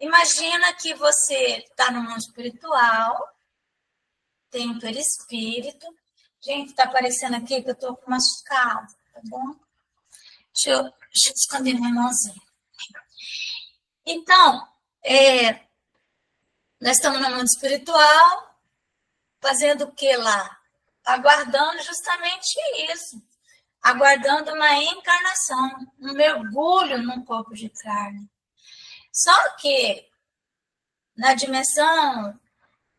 Imagina que você está no mundo espiritual, tem um perispírito. Gente, está aparecendo aqui que eu estou machucada, tá bom? Deixa eu esconder minha mãozinha. Então, nós estamos no mundo espiritual, fazendo o que lá? Aguardando justamente isso. Aguardando uma encarnação, um mergulho num corpo de carne. Só que, na dimensão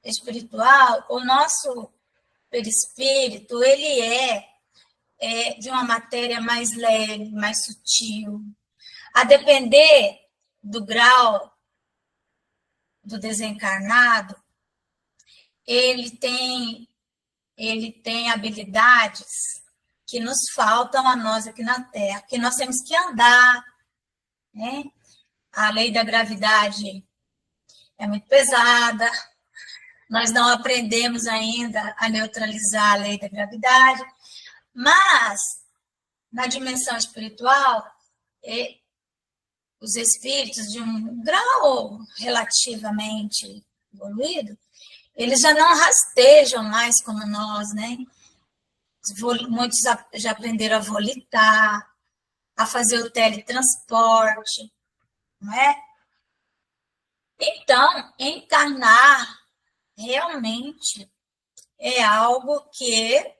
espiritual, o nosso perispírito, ele é de uma matéria mais leve, mais sutil. A depender do grau do desencarnado, ele tem habilidades que nos faltam a nós aqui na Terra, que nós temos que andar, né? A lei da gravidade é muito pesada, nós não aprendemos ainda a neutralizar a lei da gravidade, mas na dimensão espiritual, os espíritos de um grau relativamente evoluído, eles já não rastejam mais como nós, né? Muitos já aprenderam a volitar, a fazer o teletransporte, não é? Então, encarnar realmente é algo que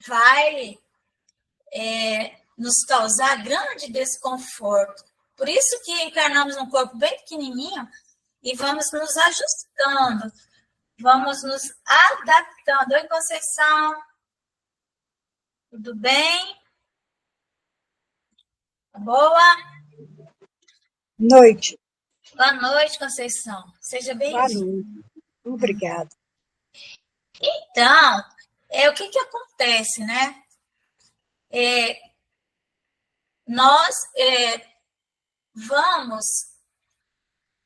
vai nos causar grande desconforto. Por isso que encarnamos num corpo bem pequenininho e vamos nos ajustando, vamos nos adaptando. Oi, Conceição. Tudo bem? Boa noite. Boa noite, Conceição. Seja bem-vinda. Obrigada. Então, o que acontece, né? Nós vamos,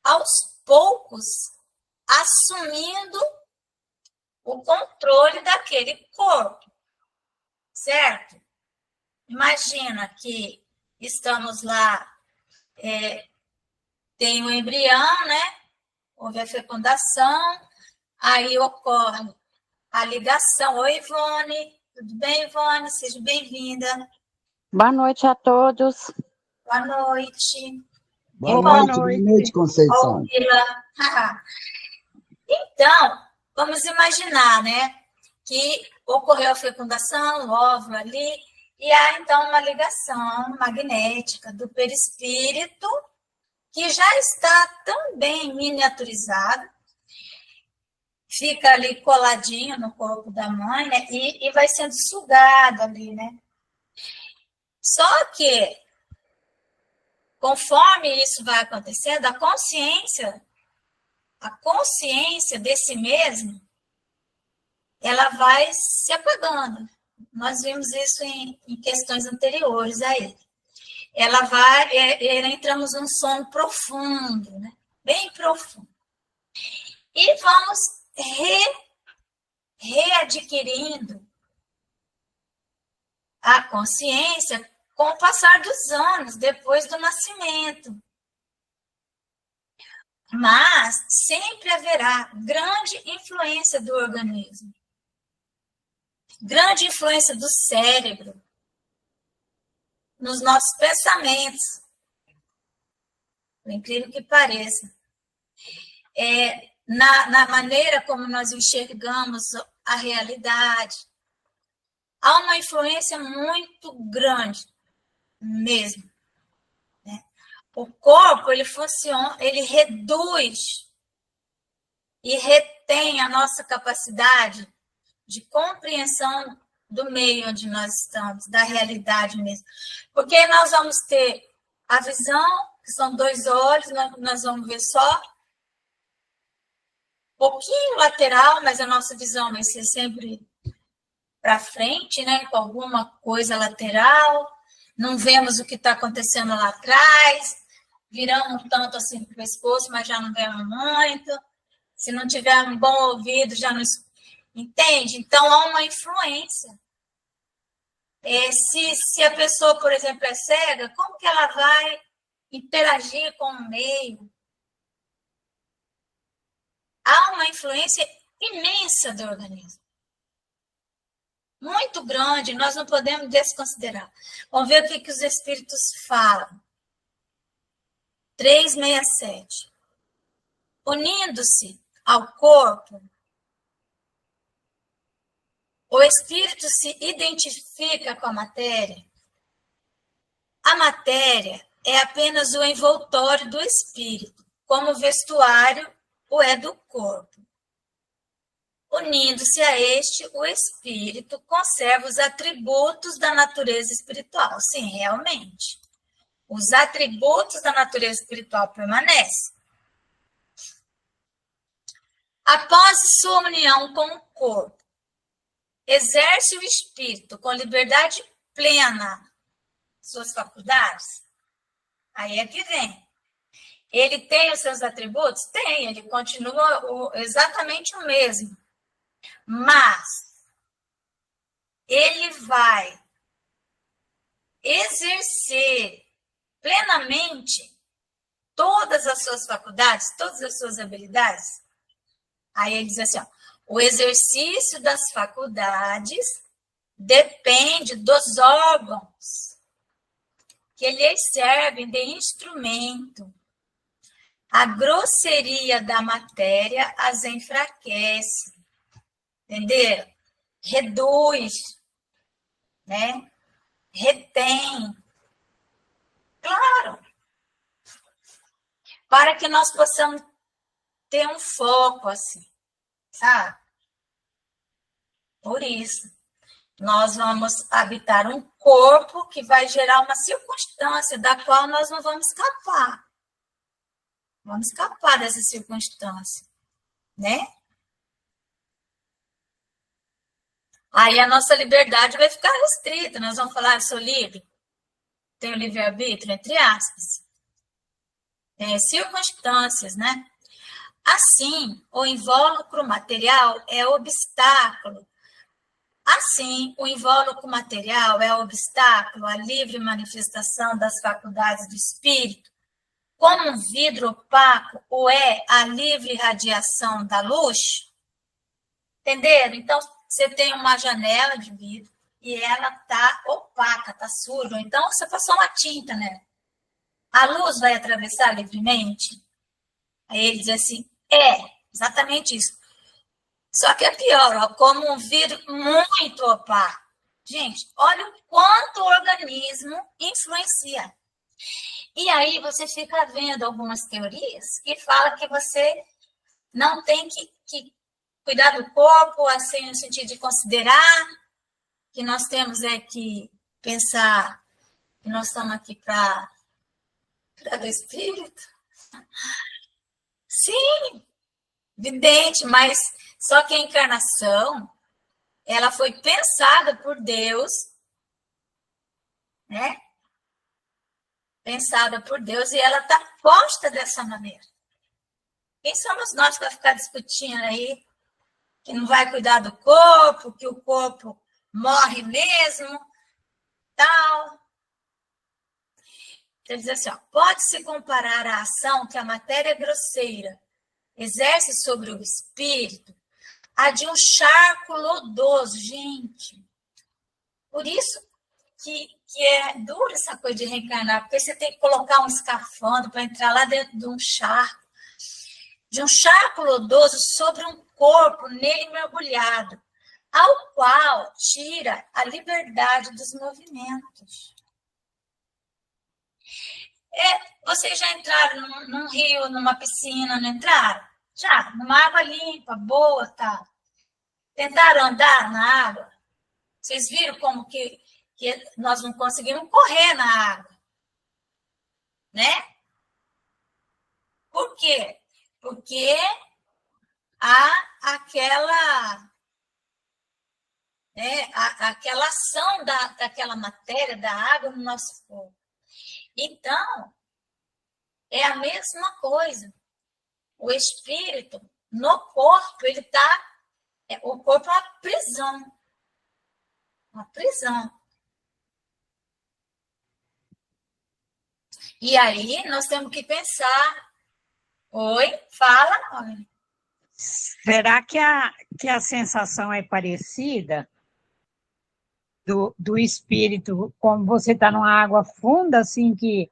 aos poucos, assumindo o controle daquele corpo, certo? Imagina que estamos lá, tem o embrião, né? Houve a fecundação, aí ocorre a ligação. Oi, Ivone. Tudo bem, Ivone? Seja bem-vinda. Boa noite a todos. Boa noite. Boa noite, Conceição. Então, vamos imaginar, né, que ocorreu a fecundação, o óvulo ali, e há, então, uma ligação magnética do perispírito, que já está tão bem miniaturizado, fica ali coladinho no corpo da mãe, né, e vai sendo sugado ali, né. Só que, conforme isso vai acontecendo, a consciência desse mesmo, ela vai se apagando. Nós vimos isso em questões anteriores aí. Entramos num sono profundo, né? Bem profundo. E vamos readquirindo a consciência com o passar dos anos, depois do nascimento. Mas sempre haverá grande influência do organismo, grande influência do cérebro, nos nossos pensamentos, por incrível que pareça. Na maneira como nós enxergamos a realidade, há uma influência muito grande mesmo. O corpo, ele funciona, ele reduz e retém a nossa capacidade de compreensão do meio onde nós estamos, da realidade mesmo. Porque nós vamos ter a visão, que são 2 olhos, nós vamos ver só um pouquinho lateral, mas a nossa visão vai ser sempre para frente, né, com alguma coisa lateral. Não vemos o que está acontecendo lá atrás, viramos tanto assim para o pescoço, mas já não vemos muito. Se não tiver um bom ouvido, já não... Entende? Então, há uma influência. Se a pessoa, por exemplo, é cega, como que ela vai interagir com o meio? há uma influência imensa do organismo. Muito grande, nós não podemos desconsiderar. Vamos ver o que os espíritos falam. 367. Unindo-se ao corpo, o espírito se identifica com a matéria. A matéria é apenas o envoltório do espírito, como o vestuário o é do corpo. Unindo-se a este, o espírito conserva os atributos da natureza espiritual. Sim, realmente. Os atributos da natureza espiritual permanecem. Após sua união com o corpo, exerce o espírito com liberdade plena suas faculdades? Aí é que vem. Ele tem os seus atributos? Tem, ele continua exatamente o mesmo. Mas ele vai exercer plenamente todas as suas faculdades, todas as suas habilidades. Aí ele diz assim, ó, o exercício das faculdades depende dos órgãos que lhes servem de instrumento. A grosseria da matéria as enfraquece. Entenderam? Reduz, né? Retém. Claro. Para que nós possamos ter um foco assim, sabe? Por isso, nós vamos habitar um corpo que vai gerar uma circunstância da qual nós não vamos escapar. Vamos escapar dessa circunstância, né? Aí a nossa liberdade vai ficar restrita. Nós vamos falar, eu sou livre, tenho livre-arbítrio, entre aspas. Tem circunstâncias, né? Assim, o invólucro material é obstáculo. Assim, o invólucro material é obstáculo à livre manifestação das faculdades do espírito, como um vidro opaco o é a livre radiação da luz. Entenderam? Então, você tem uma janela de vidro e ela está opaca, está suja. Então, você passou uma tinta, né? A luz vai atravessar livremente? Aí ele diz assim, exatamente isso. Só que é pior, ó, como um vidro muito opaco. Gente, olha o quanto o organismo influencia. E aí você fica vendo algumas teorias que falam que você não tem que cuidar do corpo, assim, no sentido de considerar que nós temos que pensar que nós estamos aqui para do espírito. Sim, evidente, mas só que a encarnação, ela foi pensada por Deus, né? Pensada por Deus e ela está posta dessa maneira. Quem somos nós para ficar discutindo aí que não vai cuidar do corpo, que o corpo morre mesmo, tal? Ele diz assim, ó, pode-se comparar a ação que a matéria grosseira exerce sobre o espírito a de um charco lodoso, gente. Por isso que é dura essa coisa de reencarnar, porque você tem que colocar um escafandro para entrar lá dentro de um charco lodoso sobre um corpo nele mergulhado, ao qual tira a liberdade dos movimentos. Vocês já entraram num rio, numa piscina, não entraram? Já, numa água limpa, boa, tá? Tentaram andar na água? Vocês viram como que nós não conseguimos correr na água, né? Por quê? Porque há aquela ação daquela matéria, da água no nosso corpo. Então, é a mesma coisa. O espírito, no corpo, ele está... O corpo é uma prisão. Uma prisão. E aí, nós temos que pensar... Oi? Fala, Oi. Será que a sensação é parecida do espírito, como você está numa água funda, assim, que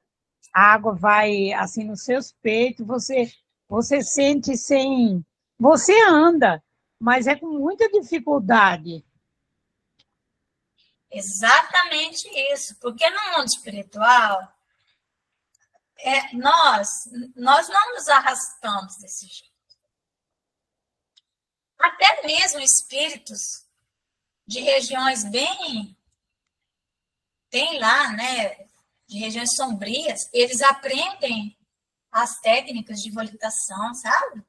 a água vai assim nos seus peitos, você sente sem... Você anda, mas é com muita dificuldade. Exatamente isso, porque no mundo espiritual, nós não nos arrastamos desse jeito. Até mesmo espíritos de regiões tem lá, né, de regiões sombrias, eles aprendem as técnicas de volitação, sabe?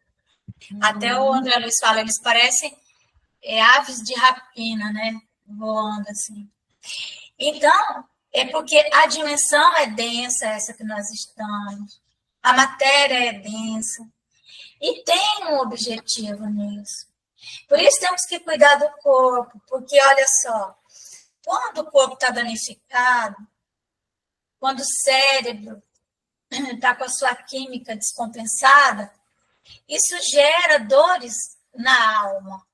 Até o André Luiz fala, eles parecem aves de rapina, né, voando assim. Então, é porque a dimensão é densa, essa que nós estamos, a matéria é densa, e tem um objetivo nisso. Por isso temos que cuidar do corpo, porque, olha só, quando o corpo está danificado, quando o cérebro está com a sua química descompensada, isso gera dores na alma.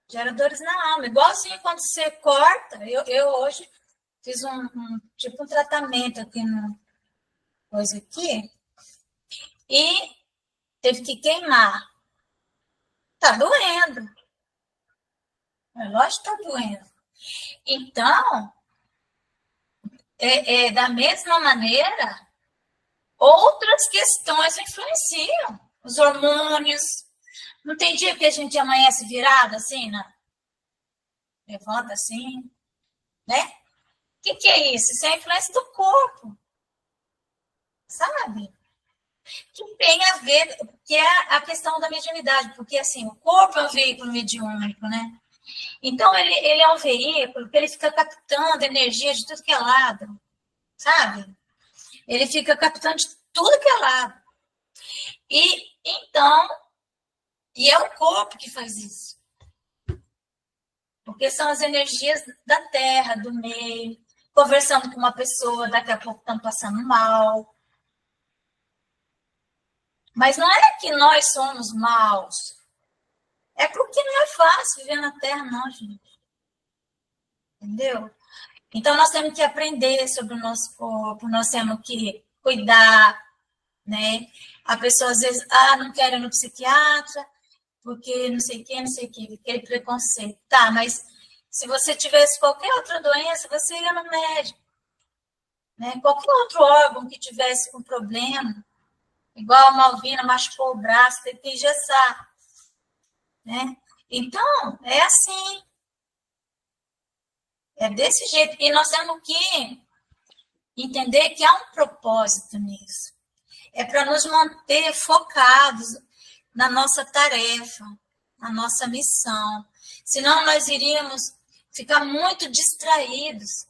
Gera dores na alma. Igualzinho quando você corta, eu hoje fiz um tratamento aqui coisa aqui, e teve que queimar. Tá doendo. Lógico que tá doendo. Então, da mesma maneira, outras questões influenciam. Os hormônios. Não tem dia que a gente amanhece virado assim, né? Levanta assim, né? O que é isso? Isso é a influência do corpo. Sabe? Que tem a ver, que é a questão da mediunidade, porque assim, o corpo é um veículo mediúnico, né? Então, ele é um veículo que ele fica captando energia de tudo que é lado, sabe? Ele fica captando de tudo que é lado. E, então, é o corpo que faz isso. Porque são as energias da terra, do meio, conversando com uma pessoa, daqui a pouco estão passando mal. Mas não é que nós somos maus. É porque não é fácil viver na Terra, não, gente. Entendeu? Então, nós temos que aprender sobre o nosso corpo, nós temos que cuidar, né? A pessoa, às vezes, não quero ir no psiquiatra, porque não sei o que, aquele preconceito. Tá, mas se você tivesse qualquer outra doença, você ia no médico. Né? Qualquer outro órgão que tivesse com problema, igual a Malvina machucou o braço, tem que engessar. Né? Então, é assim. É desse jeito. E nós temos que entender que há um propósito nisso. É para nos manter focados na nossa tarefa, na nossa missão. Senão nós iríamos ficar muito distraídos.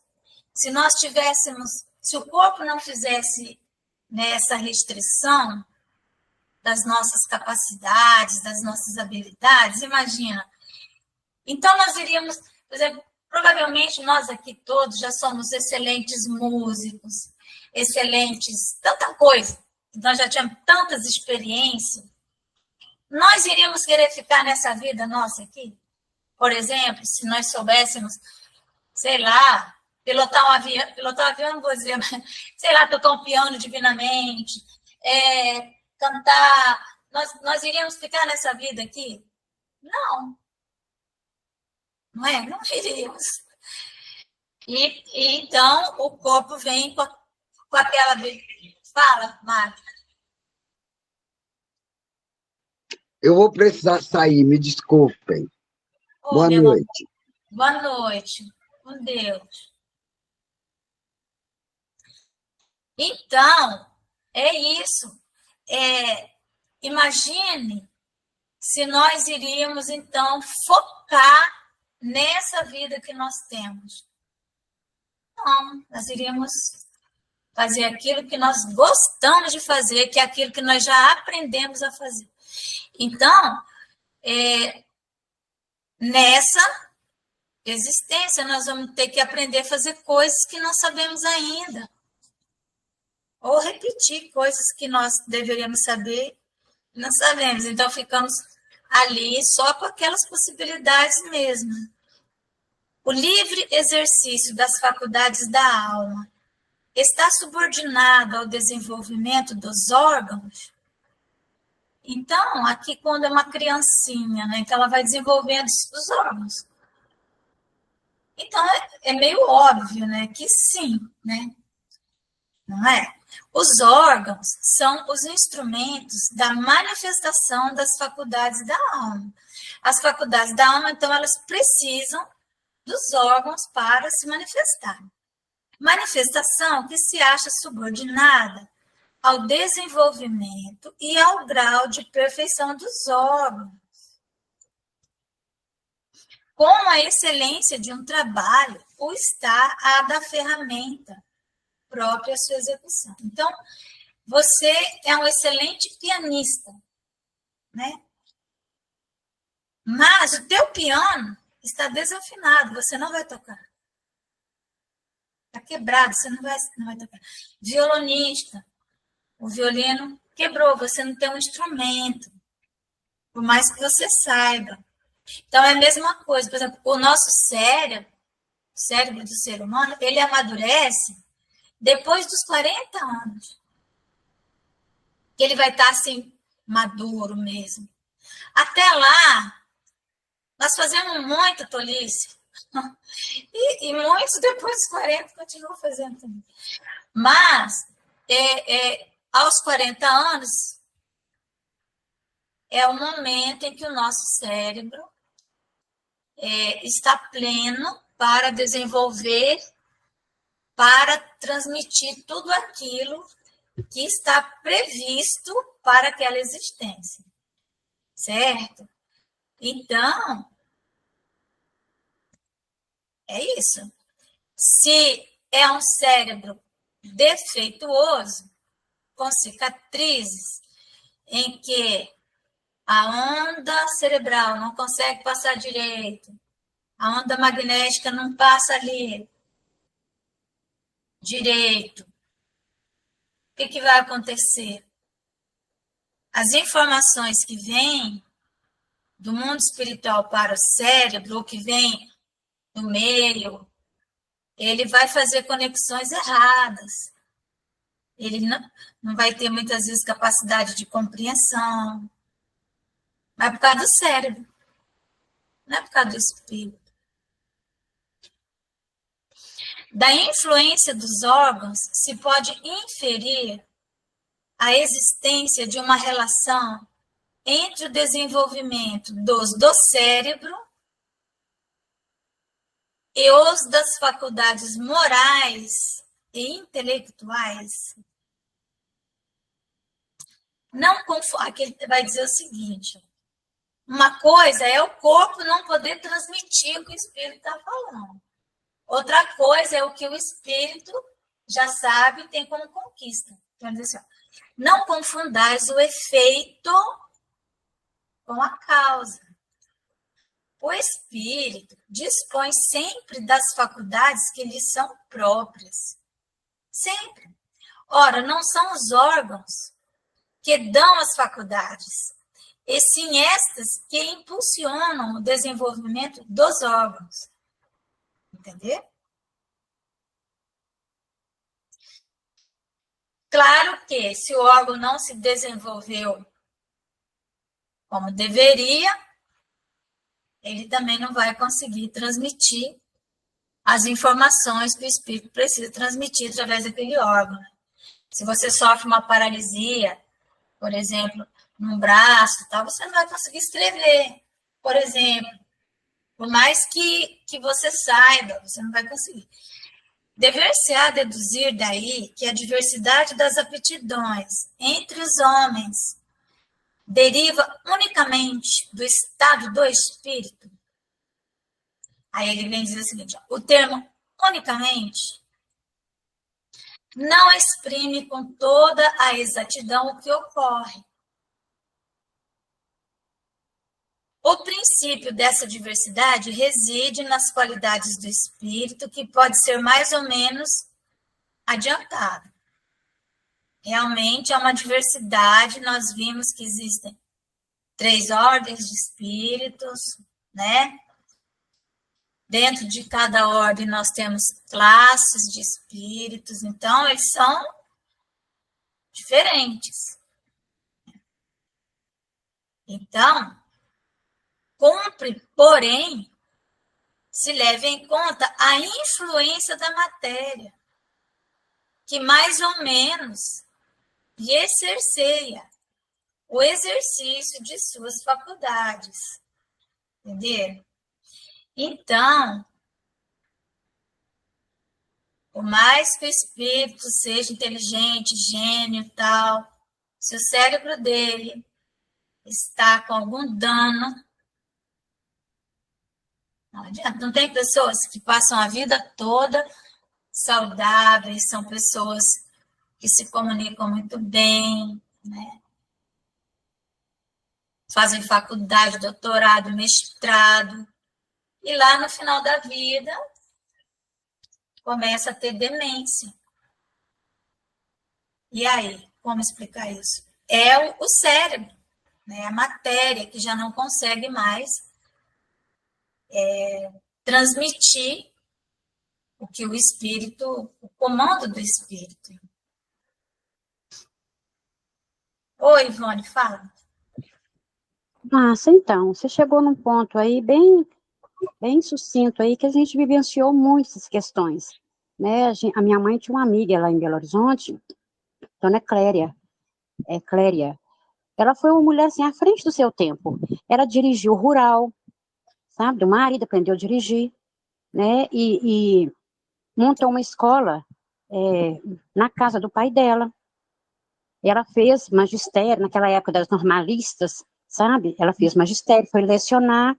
Se nós tivéssemos, se o corpo não fizesse essa restrição das nossas capacidades, das nossas habilidades, imagina. Então nós iríamos, por exemplo, provavelmente nós aqui todos já somos excelentes músicos, excelentes, tanta coisa, nós já tínhamos tantas experiências. Nós iríamos querer ficar nessa vida nossa aqui? Por exemplo, se nós soubéssemos, sei lá, pilotar um avião, não vou dizer, mas, sei lá, tocar um piano divinamente, cantar, nós iríamos ficar nessa vida aqui? Não. Não é? Não iríamos. E então, o corpo vem com aquela... Fala, Marta. Eu vou precisar sair, me desculpem. Boa noite. Boa noite. Com Deus. Então, é isso. Imagine se nós iríamos, então, focar nessa vida que nós temos. Não, nós iríamos fazer aquilo que nós gostamos de fazer, que é aquilo que nós já aprendemos a fazer. Então, nessa existência, nós vamos ter que aprender a fazer coisas que não sabemos ainda. Ou repetir coisas que nós deveríamos saber Não sabemos, então ficamos ali só com aquelas possibilidades mesmo. O livre exercício das faculdades da alma está subordinado ao desenvolvimento dos órgãos? Então, aqui quando é uma criancinha, né, que ela vai desenvolvendo os órgãos. Então, é meio óbvio, né, que sim, né? Não é? Os órgãos são os instrumentos da manifestação das faculdades da alma. As faculdades da alma, então, elas precisam dos órgãos para se manifestar. Manifestação que se acha subordinada ao desenvolvimento e ao grau de perfeição dos órgãos. Com a excelência de um trabalho, ou está a da ferramenta própria à sua execução. Então, você é um excelente pianista, né? Mas o teu piano está desafinado, você não vai tocar. Está quebrado, você não vai tocar. Violonista, o violino quebrou, você não tem um instrumento, por mais que você saiba. Então, é a mesma coisa. Por exemplo, o nosso cérebro, o cérebro do ser humano, ele amadurece depois dos 40 anos. Que ele vai estar assim, maduro mesmo. Até lá, nós fazemos muita tolice. E muitos depois dos 40 continuam fazendo também. Mas, aos 40 anos, é o momento em que o nosso cérebro está pleno para desenvolver, para transmitir tudo aquilo que está previsto para aquela existência. Certo? Então, é isso. Se é um cérebro defeituoso, com cicatrizes, em que a onda cerebral não consegue passar direito, a onda magnética não passa ali direito, o que vai acontecer? As informações que vêm do mundo espiritual para o cérebro, ou que vem no meio, ele vai fazer conexões erradas. Ele não vai ter, muitas vezes, capacidade de compreensão. Mas é por causa do cérebro, não é por causa do espírito. Da influência dos órgãos, se pode inferir a existência de uma relação entre o desenvolvimento do cérebro e os das faculdades morais e intelectuais. Não confundir. Aqui ele vai dizer o seguinte: uma coisa é o corpo não poder transmitir o que o espírito está falando. Outra coisa é o que o espírito já sabe e tem como conquista. Então, ele diz assim, não confundais o efeito com a causa. O espírito dispõe sempre das faculdades que lhe são próprias. Sempre. Ora, não são os órgãos que dão as faculdades, e sim estas que impulsionam o desenvolvimento dos órgãos. Entendeu? Claro que se o órgão não se desenvolveu como deveria, ele também não vai conseguir transmitir as informações que o espírito precisa transmitir através daquele órgão. Se você sofre uma paralisia, por exemplo, num braço, tal, você não vai conseguir escrever, por exemplo. Por mais que você saiba, você não vai conseguir. Dever-se-á deduzir daí que a diversidade das aptidões entre os homens deriva unicamente do estado do espírito. Aí ele vem dizer o seguinte, ó, o termo unicamente não exprime com toda a exatidão o que ocorre. O princípio dessa diversidade reside nas qualidades do espírito, que pode ser mais ou menos adiantado. realmente é uma diversidade. Nós vimos que existem 3 ordens de espíritos, né? Dentro de cada ordem nós temos classes de espíritos, então eles são diferentes. Então, cumpre, porém, se leve em conta a influência da matéria, que mais ou menos lhe cerceia o exercício de suas faculdades. Entendeu? Então, por mais que o espírito seja inteligente, gênio e tal, se o cérebro dele está com algum dano, não adianta. Não tem pessoas que passam a vida toda saudáveis, são pessoas que se comunicam muito bem, né? Fazem faculdade, doutorado, mestrado, e lá no final da vida começa a ter demência. E aí, como explicar isso? É o cérebro, né? A matéria que já não consegue mais transmitir o que o espírito, o comando do espírito. Oi, Ivone, fala. Márcia, então, você chegou num ponto aí bem sucinto aí, que a gente vivenciou muito essas questões, né? A minha mãe tinha uma amiga lá em Belo Horizonte, Dona Cléria. Ela foi uma mulher, assim, à frente do seu tempo. Ela dirigiu rural, sabe? Do marido, aprendeu a dirigir, né? E montou uma escola na casa do pai dela. Ela fez magistério, naquela época das normalistas, sabe? Ela fez magistério, foi lecionar,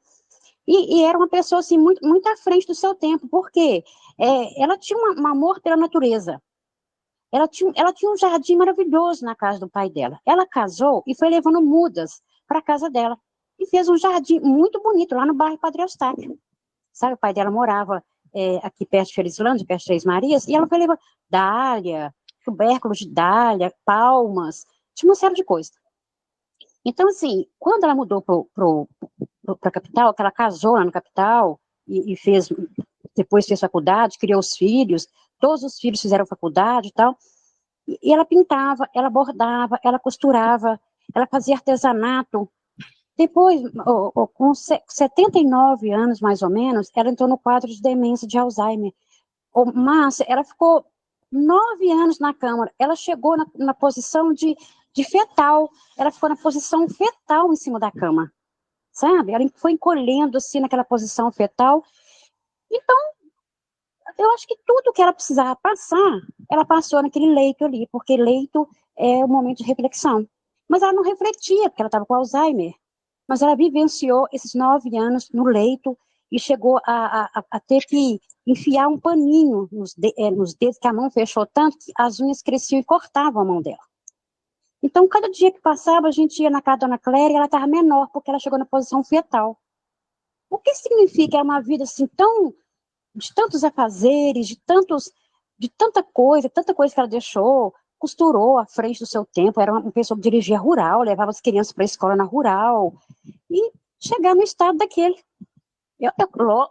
e era uma pessoa, assim, muito à frente do seu tempo, porque ela tinha um amor pela natureza. Ela tinha um jardim maravilhoso na casa do pai dela. Ela casou e foi levando mudas para a casa dela, e fez um jardim muito bonito lá no bairro Padre Eustáquio. Sabe, o pai dela morava aqui perto de Felizlândia, perto de Três Marias, e ela foi levando dália, tubérculos de dália, palmas, tinha uma série de coisas. Então, assim, quando ela mudou para a capital, que ela casou lá na capital e depois fez faculdade, criou os filhos, todos os filhos fizeram faculdade e tal, e ela pintava, ela bordava, ela costurava, ela fazia artesanato. Depois, com 79 anos, mais ou menos, ela entrou no quadro de demência de Alzheimer. Márcia, ela ficou 9 anos na cama. Ela chegou na posição de fetal. Ela ficou na posição fetal em cima da cama, sabe? Ela foi encolhendo, assim, naquela posição fetal. Então, eu acho que tudo que ela precisava passar, ela passou naquele leito ali, porque leito é um momento de reflexão. Mas ela não refletia, porque ela estava com Alzheimer. Mas ela vivenciou esses 9 anos no leito e chegou a ter que enfiar um paninho nos dedos, que a mão fechou tanto que as unhas cresciam e cortavam a mão dela. Então, cada dia que passava, a gente ia na casa da Dona Cléria e ela estava menor, porque ela chegou na posição fetal. O que significa uma vida assim de tantos afazeres, de tanta coisa que ela deixou, costurou à frente do seu tempo, era uma pessoa que dirigia rural, levava as crianças para a escola na rural, e chegar no estado daquele.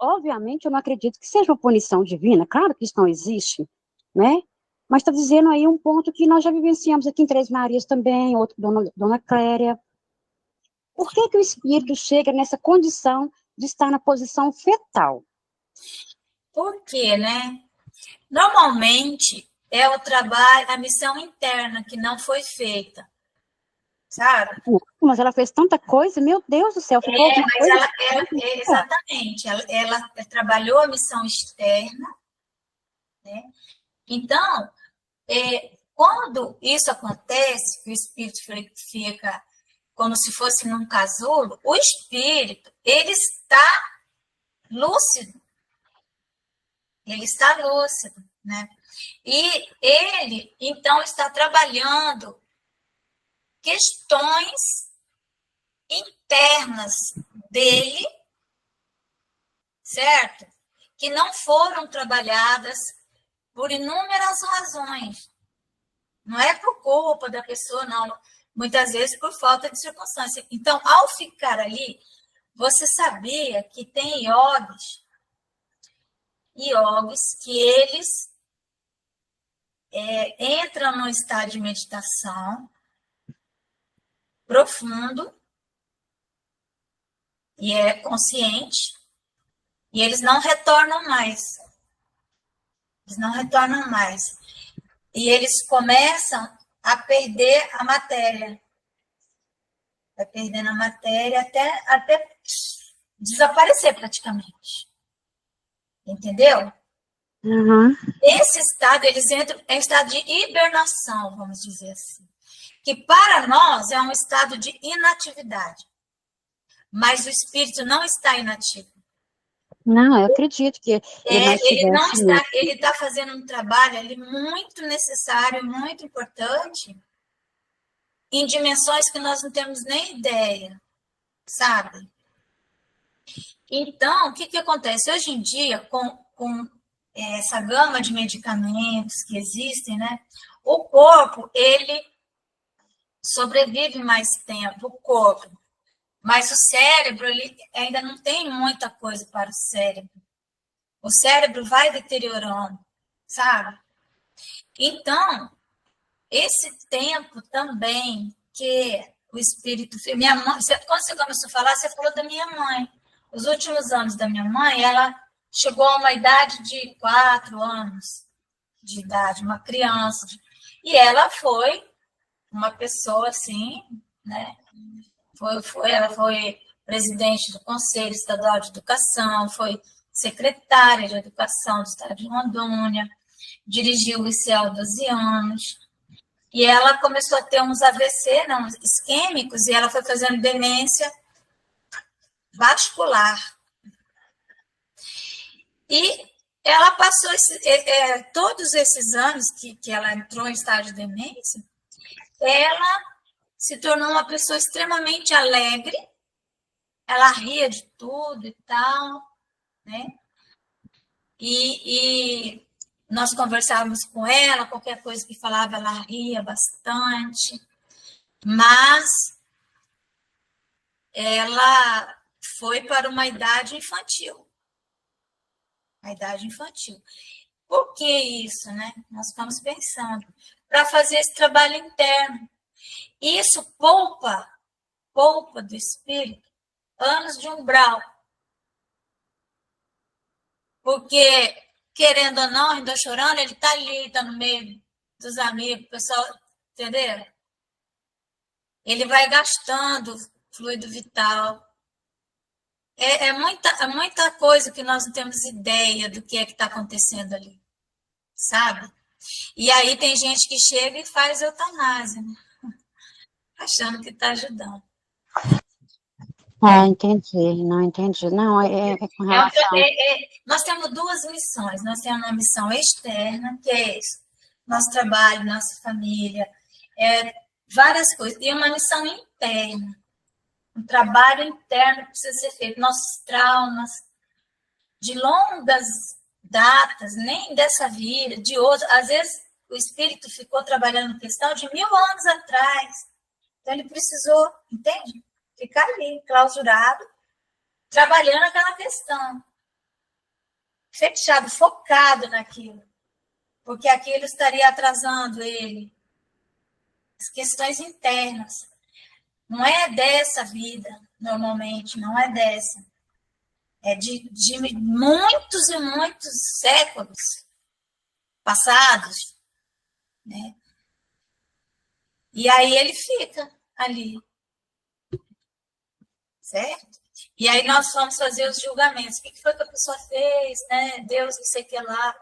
Obviamente, eu não acredito que seja uma punição divina, claro que isso não existe, né? Mas está dizendo aí um ponto que nós já vivenciamos aqui em Três Marias também, outro, Dona Cléria. Por que o espírito chega nessa condição de estar na posição fetal? Por quê, né? Normalmente é o trabalho, a missão interna que não foi feita, sabe? Mas ela fez tanta coisa, meu Deus do céu. Ficou exatamente, ela trabalhou a missão externa, né? Então, quando isso acontece, que o espírito fica como se fosse num casulo, o espírito, ele está lúcido. Ele está lúcido, né? E ele, então, está trabalhando questões internas dele, certo? Que não foram trabalhadas por inúmeras razões, Não é por culpa da pessoa, não. Muitas vezes por falta de circunstância. Então, ao ficar ali, você sabia que tem yogis que eles entram num estado de meditação profundo e é consciente, e eles não retornam mais. Eles não retornam mais. E eles começam a perder a matéria. Vai perdendo a matéria até desaparecer praticamente. Entendeu? Uhum. Esse estado, eles entram em estado de hibernação, vamos dizer assim. Que para nós é um estado de inatividade. Mas o espírito não está inativo. Não, eu acredito que ele não estivesse... Ele está fazendo um trabalho ali muito necessário, muito importante, em dimensões que nós não temos nem ideia, sabe? Então, o que acontece? Hoje em dia, com essa gama de medicamentos que existem, né? O corpo, ele sobrevive mais tempo, o corpo. Mas o cérebro, ele ainda não tem muita coisa para o cérebro. O cérebro vai deteriorando, sabe? Então, esse tempo também que o espírito... Minha mãe, quando você começou a falar, você falou da minha mãe. Os últimos anos da minha mãe, ela chegou a uma idade de 4 anos de idade, uma criança. E ela foi uma pessoa assim, né? Ela foi presidente do Conselho Estadual de Educação, foi secretária de Educação do Estado de Rondônia, dirigiu o ICEL há 12 anos, e ela começou a ter uns AVC, uns isquêmicos, e ela foi fazendo demência vascular. E ela passou todos esses anos que ela entrou em estado de demência, ela se tornou uma pessoa extremamente alegre, ela ria de tudo e tal, né? E nós conversávamos com ela, qualquer coisa que falava, ela ria bastante, mas ela foi para uma idade infantil. A idade infantil. Por que isso, né? Nós ficamos pensando. Para fazer esse trabalho interno. Isso poupa do espírito anos de umbral. Porque, querendo ou não, ainda chorando, ele está ali, está no meio dos amigos, o pessoal, entendeu? Ele vai gastando fluido vital. É muita coisa que nós não temos ideia do que é que está acontecendo ali, sabe? E aí tem gente que chega e faz eutanásia, né? Achando que está ajudando. Entendi, não entendi. Não, com relação... Nós temos 2 missões. Nós temos uma missão externa, que é isso, nosso trabalho, nossa família, várias coisas. E uma missão interna, um trabalho interno que precisa ser feito. Nossos traumas, de longas datas, nem dessa vida, de outras. Às vezes, o espírito ficou trabalhando questão de 1000 anos atrás. Então, ele precisou, entende? Ficar ali, clausurado, trabalhando aquela questão. Fechado, focado naquilo. Porque aquilo estaria atrasando ele. As questões internas. Não é dessa vida, normalmente, não é dessa. É de muitos e muitos séculos passados, né? E aí ele fica ali, certo? E aí nós vamos fazer os julgamentos. O que foi que a pessoa fez, né? Deus, não sei o que lá.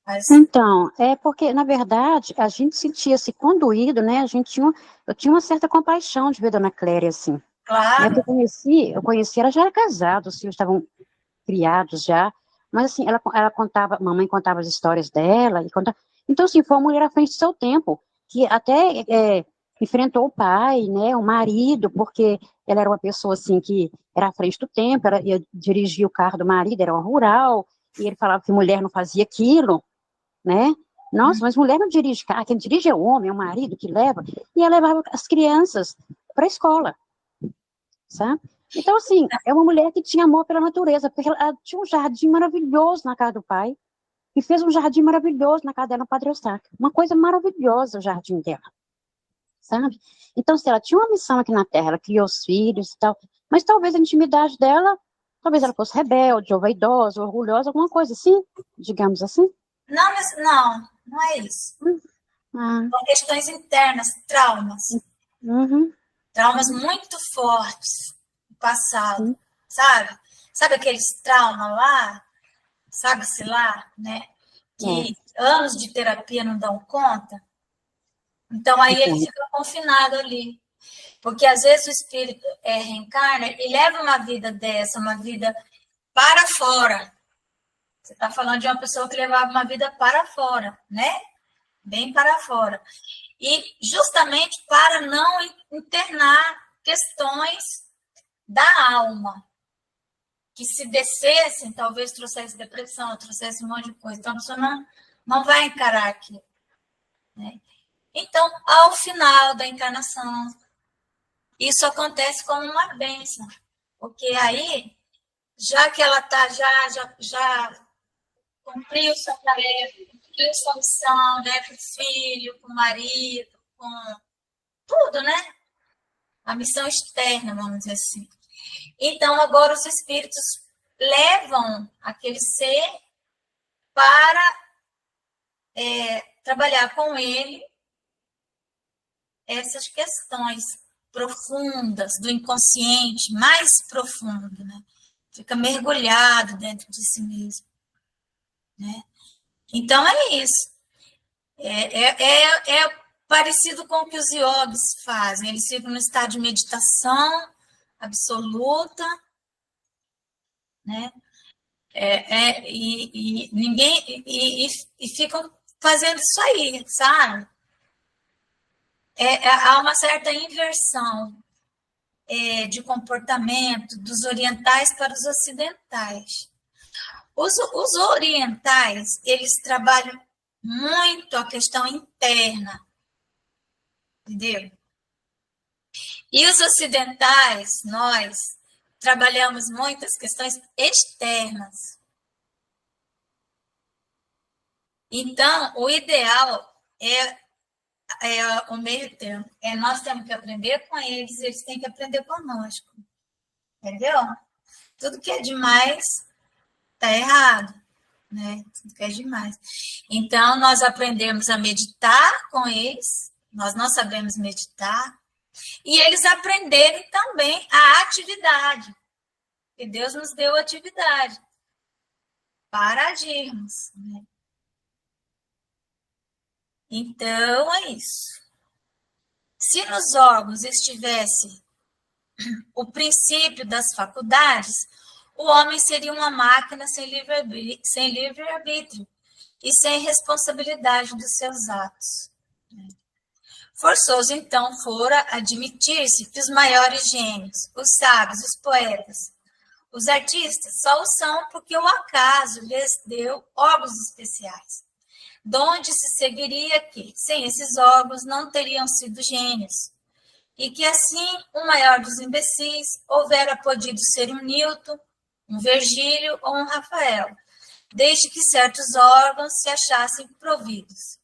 Mas... Então, porque, na verdade, a gente sentia-se conduído, né? Eu tinha uma certa compaixão de ver Dona Cléria, assim. Claro. Eu conheci, ela já era casada, os filhos estavam criados já, mas assim, ela contava, mamãe contava as histórias dela, então assim, foi uma mulher à frente do seu tempo, que até enfrentou o pai, né, o marido, porque ela era uma pessoa assim, que era à frente do tempo, ela ia dirigir o carro do marido, era uma rural, e ele falava que mulher não fazia aquilo, né, Nossa, mas mulher não dirige carro, quem dirige é o homem, é o marido que leva. E ela levava as crianças para a escola, sabe? Então, assim, é uma mulher que tinha amor pela natureza, porque ela tinha um jardim maravilhoso na casa do pai, e fez um jardim maravilhoso na casa dela, no Padre Eustáquio. Uma coisa maravilhosa o jardim dela, sabe? Então, se ela tinha uma missão aqui na Terra, ela criou os filhos e tal, mas talvez a intimidade dela, talvez ela fosse rebelde, ou vaidosa, ou orgulhosa, alguma coisa assim, digamos assim. Não, mas não é isso. Ah, São questões internas, traumas. uhum, Traumas muito fortes do passado, sim, sabe? Sabe aqueles traumas lá? Sabe-se lá, né? é, Que anos de terapia não dão conta. Então, aí ele entendo. fica confinado ali. Porque, às vezes, o espírito reencarna e leva uma vida dessa, uma vida para fora. Você está falando de uma pessoa que levava uma vida para fora, né? Bem para fora. E justamente para não internar questões da alma, que se descessem, talvez trouxesse depressão, trouxesse um monte de coisa. Então, a pessoa não vai encarar aquilo. Né? Então, ao final da encarnação, isso acontece como uma bênção, porque aí, já que ela tá, já cumpriu sua tarefa, cumpriu sua missão, né, com o filho, com o marido, com tudo, né? A missão externa, vamos dizer assim. Então, agora os espíritos levam aquele ser para trabalhar com ele essas questões profundas do inconsciente, mais profundo, né? Fica mergulhado dentro de si mesmo, né? Então é isso. É parecido com o que os yogis fazem. Eles ficam no estado de meditação absoluta, né? E ninguém e ficam fazendo isso aí, sabe? Há uma certa inversão de comportamento dos orientais para os ocidentais. Os orientais, eles trabalham muito a questão interna, entendeu? E os ocidentais, nós, trabalhamos muitas questões externas. Então, o ideal é o meio termo. Nós temos que aprender com eles têm que aprender conosco. Entendeu? Tudo que é demais está errado. Né? Tudo que é demais. Então, nós aprendemos a meditar com eles, nós não sabemos meditar, e eles aprenderem também a atividade. E Deus nos deu atividade para agirmos. Né? Então, é isso. Se nos órgãos estivesse o princípio das faculdades, o homem seria uma máquina sem livre-arbítrio e sem responsabilidade dos seus atos. Forçoso, então, fora admitir-se que os maiores gênios, os sábios, os poetas, os artistas, só o são porque o acaso lhes deu órgãos especiais, donde se seguiria que, sem esses órgãos, não teriam sido gênios, e que, assim, o maior dos imbecis houvera podido ser um Newton, um Virgílio ou um Rafael, desde que certos órgãos se achassem providos.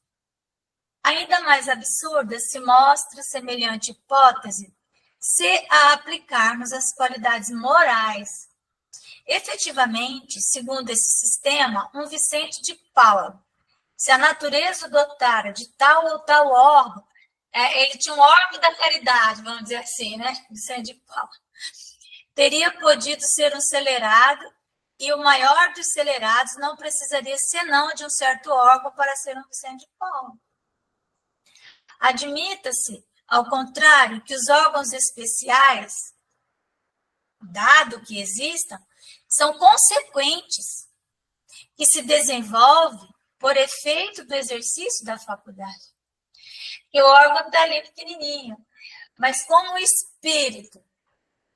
Ainda mais absurda se mostra semelhante hipótese se a aplicarmos às qualidades morais. Efetivamente, segundo esse sistema, um Vicente de Paula, se a natureza o dotara de tal ou tal órgão, ele tinha um órgão da caridade, vamos dizer assim, né? Vicente de Paula. Teria podido ser um celerado, e o maior dos celerados não precisaria senão de um certo órgão para ser um Vicente de Paula. Admita-se, ao contrário, que os órgãos especiais, dado que existam, são consequentes, que se desenvolvem por efeito do exercício da faculdade. E o órgão está ali pequenininho, mas como o espírito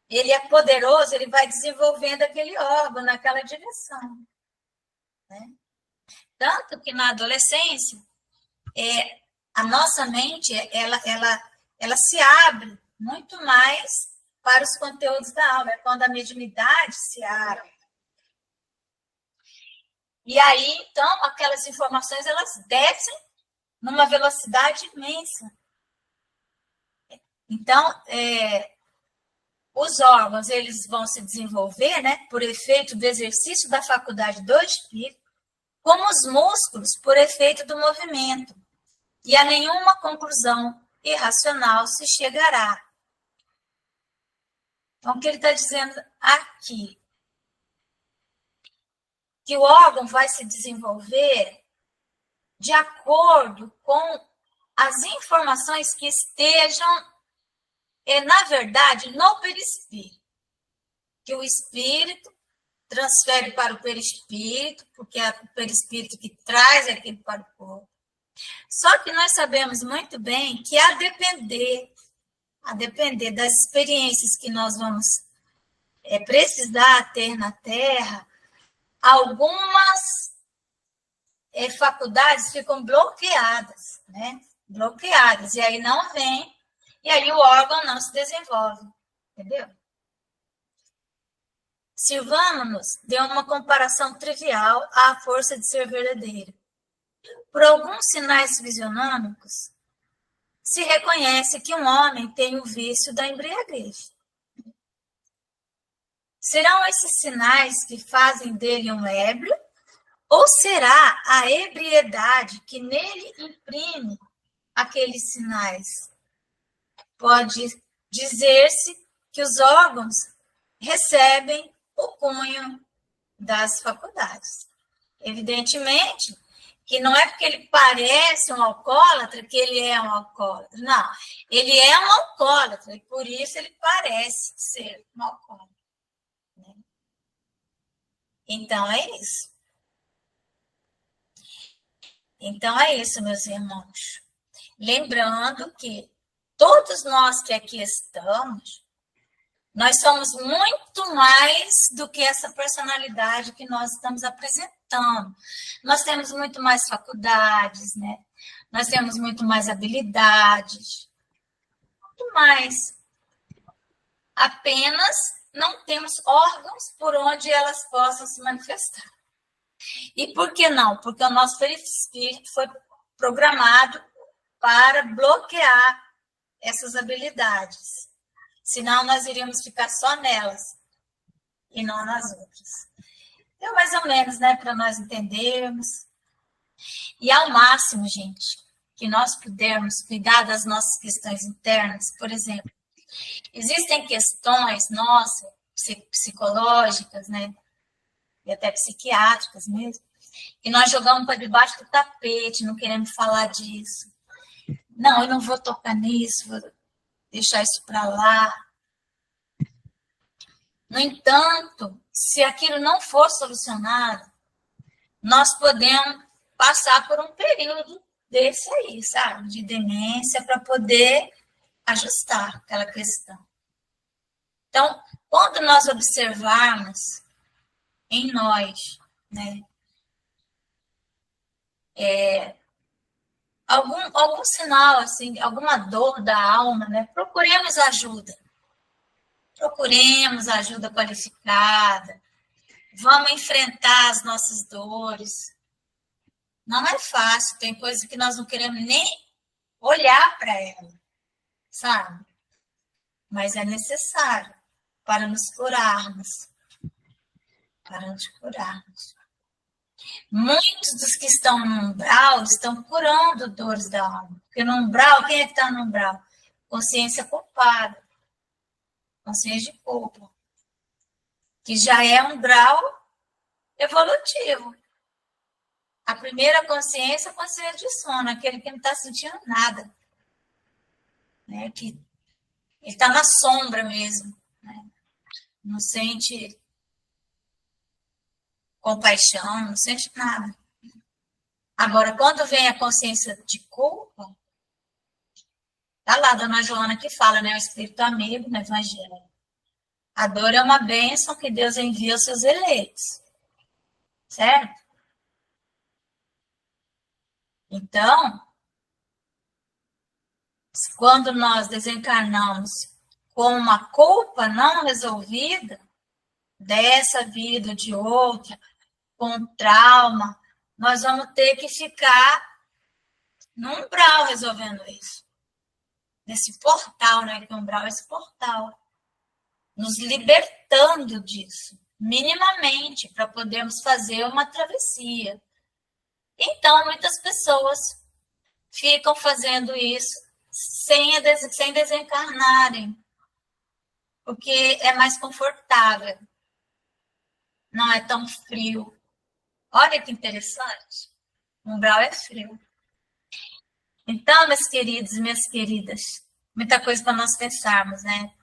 ele é poderoso, ele vai desenvolvendo aquele órgão naquela direção. Né? Tanto que na adolescência, a nossa mente, ela se abre muito mais para os conteúdos da alma, é quando a mediunidade se abre. E aí, então, aquelas informações, elas descem numa velocidade imensa. Então, os órgãos, eles vão se desenvolver, né, por efeito do exercício da faculdade do espírito, como os músculos, por efeito do movimento. E a nenhuma conclusão irracional se chegará. Então, o que ele está dizendo aqui? Que o órgão vai se desenvolver de acordo com as informações que estejam, na verdade, no perispírito. Que o espírito transfere para o perispírito, porque é o perispírito que traz aquilo para o corpo. Só que nós sabemos muito bem que a depender das experiências que nós vamos precisar ter na Terra, algumas faculdades ficam bloqueadas, né? Bloqueadas, e aí não vem, e aí o órgão não se desenvolve, entendeu? Silvano-nos deu uma comparação trivial à força de ser verdadeira. Por alguns sinais fisionômicos, se reconhece que um homem tem o vício da embriaguez. Serão esses sinais que fazem dele um ébrio? Ou será a ebriedade que nele imprime aqueles sinais? Pode dizer-se que os órgãos recebem o cunho das faculdades. Evidentemente que não é porque ele parece um alcoólatra que ele é um alcoólatra. Não, ele é um alcoólatra e por isso ele parece ser um alcoólatra. Né? Então, é isso. Então, é isso, meus irmãos. Lembrando que todos nós que aqui estamos, nós somos muito mais do que essa personalidade que nós estamos apresentando. Nós temos muito mais faculdades, né? Nós temos muito mais habilidades, muito mais. Apenas não temos órgãos por onde elas possam se manifestar. E por que não? Porque o nosso perispírito foi programado para bloquear essas habilidades. Senão nós iríamos ficar só nelas e não nas outras. Então, mais ou menos, né, para nós entendermos. E ao máximo, gente, que nós pudermos cuidar das nossas questões internas, por exemplo, existem questões nossas, psicológicas, né, e até psiquiátricas mesmo, que nós jogamos para debaixo do tapete, não queremos falar disso. Não, eu não vou tocar nisso, vou deixar isso para lá. No entanto, se aquilo não for solucionado, nós podemos passar por um período desse aí, sabe? De demência, para poder ajustar aquela questão. Então, quando nós observarmos em nós, né, algum sinal, assim, alguma dor da alma, né, procuremos ajuda. Procuremos ajuda qualificada. Vamos enfrentar as nossas dores. Não é fácil, tem coisas que nós não queremos nem olhar para ela, sabe? Mas é necessário para nos curarmos. Para nos curarmos. Muitos dos que estão no umbral estão curando dores da alma. Porque no umbral, quem é que está no umbral? Consciência culpada. Consciência de culpa. Que já é um grau evolutivo. A primeira consciência é a consciência de sono, aquele que não está sentindo nada. Né? Que ele está na sombra mesmo. Né? Não sente compaixão, não sente nada. Agora, quando vem a consciência de culpa, tá lá a dona Joana que fala, né? O Espírito amigo no Evangelho. A dor é uma bênção que Deus envia aos seus eleitos. Certo? Então, quando nós desencarnamos com uma culpa não resolvida, dessa vida ou de outra, com trauma, nós vamos ter que ficar no umbral resolvendo isso. Nesse portal, né? Que o umbral é esse portal. Nos libertando disso, minimamente, para podermos fazer uma travessia. Então, muitas pessoas ficam fazendo isso sem desencarnarem, porque é mais confortável. Não é tão frio. Olha que interessante. O umbral é frio. Então, meus queridos e minhas queridas, muita coisa para nós pensarmos, né?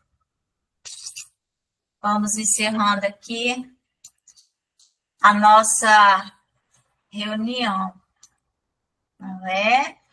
Vamos encerrando aqui a nossa reunião, não é?